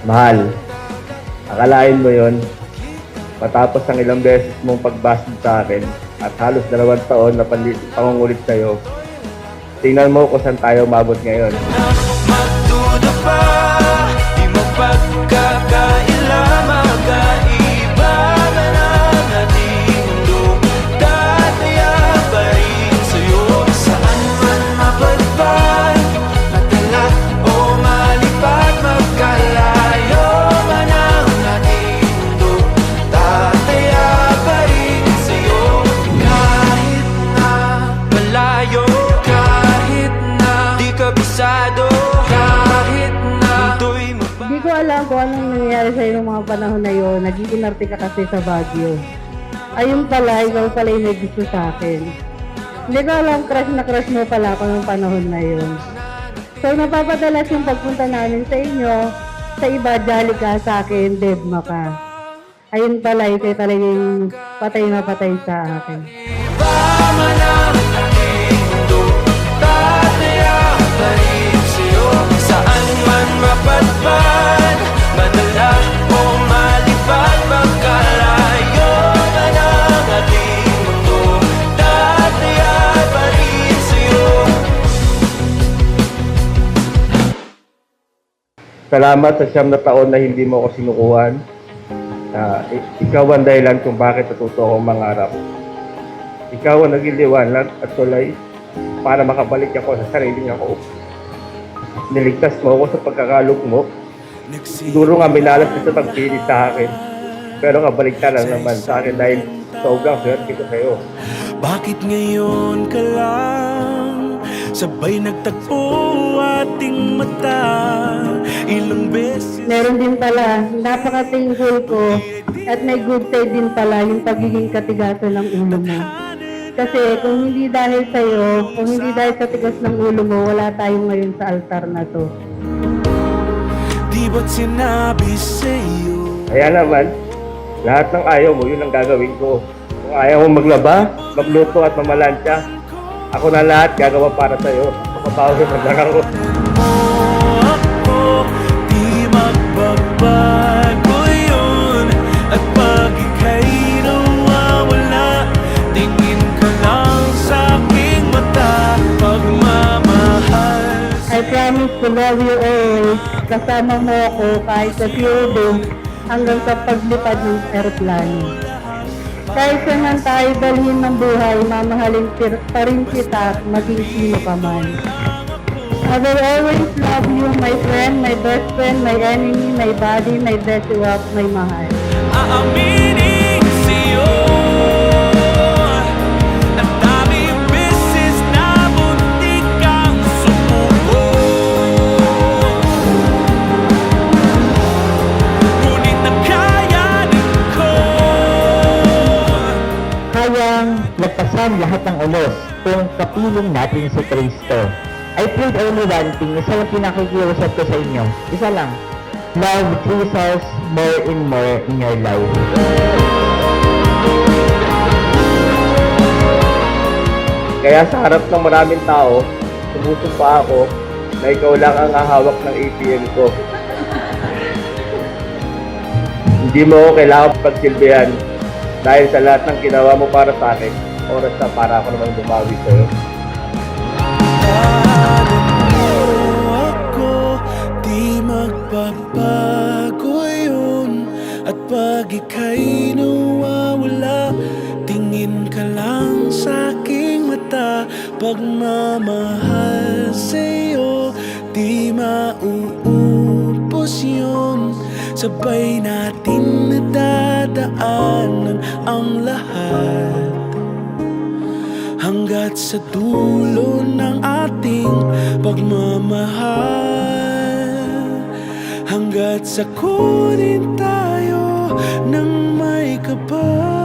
Mahal, akalain mo yon matapos ang ilang beses mong pagbasted sa akin at halos 2 taon na pangungulit sa'yo, tingnan mo kung saan tayo umabot ngayon. Magduda pa, di magpagkakaila, magkaiba na ng ating mundo. Tataya pa rin sa'yo, saan man mapadpad, matala o malipad, magkalayo man ang ating mundo. Tataya pa rin sa'yo, kahit na malayo, kahit na di kabisado, kahit na mundo'y Hindi ko alam kung anong nangyayari sa iyo mga panahon na yun. Nagiging arte ka kasi sa Baguio. Ayun pala, ikaw pala yung may gusto sa akin. Hindi ko alam, crush mo pala ako ng panahon na yun. So, napapadalas yung pagpunta namin sa inyo. Sa iba, jolly ka, sa akin, deadma ka. Ayun pala, ikaw talagang patay na patay sa akin. iba man ang ating mundo. Tataya pa rin sa'yo, saan man mapadpad, madala o malipad, magkalayo man ang ating mundo. Tataya pa rin sa'yo. Salamat sa 9 taon na hindi mo ako sinukuhan. Ikaw ang dahilan kung bakit natuto akong mangarap. Ikaw ang naging liwanag at tulay para makabalik ako sa sariling ako. Niligtas mo ako sa pagkakalugmok. Siguro nga minalas ka sa pagpili sa akin. Pero kabalik ka lang naman sa akin dahil sobrang swerte ko sa'yo. Bakit ngayon ka lang sabay nagtagpo ating mata? Ilang beses Meron din pala, napaka-thankful ko at may good side din pala yung pagiging katigasan ng ulo mo. Kasi kung hindi dahil sa'yo, kung hindi dahil sa tigas ng ulo mo, wala tayong ngayon sa altar na to. di ba't sinabi sa'yo? Kaya naman, lahat ng ayaw mo, yun ang gagawin ko. Kung ayaw mo maglaba, magluto at mamalansya, ako na lahat gagawa para sa'yo. Makabawi mo lang ako. Ako, di magbabago yun. At pag ika'y nawawala, tingin ka lang sa aking mata, pagmamahal. I promise to love you always. Kasama mo ako kahit sa field hanggang sa paglipad ng aeroplano. Kahit saan man tayo dalhin ng buhay, mamahalin pa rin kita maging sino ka man. I will always love you, my friend, my best friend, my enemy, my body, my best rock, my mahal. Aaminin sa'yo, ang daming beses na muntik kang sumuko. Ngunit nakayanin ko. Kayang lagpasan lahat ng ulos kung kapiling natin si Kristo. I prayed only one thing, isa lang pinakikiusap ko sa inyo. Isa lang. Love Jesus more and more in your life. Kaya sa harap ng maraming tao, sumusumpa ako na ikaw lang ang hahawak ng ATM ko. Hindi mo ako kailangan pagsilbihan dahil sa lahat ng ginawa mo para sa akin, oras na para ako naman bumawi sa'yo. Ako, di magbabago yun. At pag ika'y nawawala, tingin ka lang sa aking mata, pagmamahal sa'yo, di mauubos yun. Sabay natin nadadaanan ang lahat hanggat sa dulo ng ating pagmamahal, hanggat sa kunin tayo ng may kapal.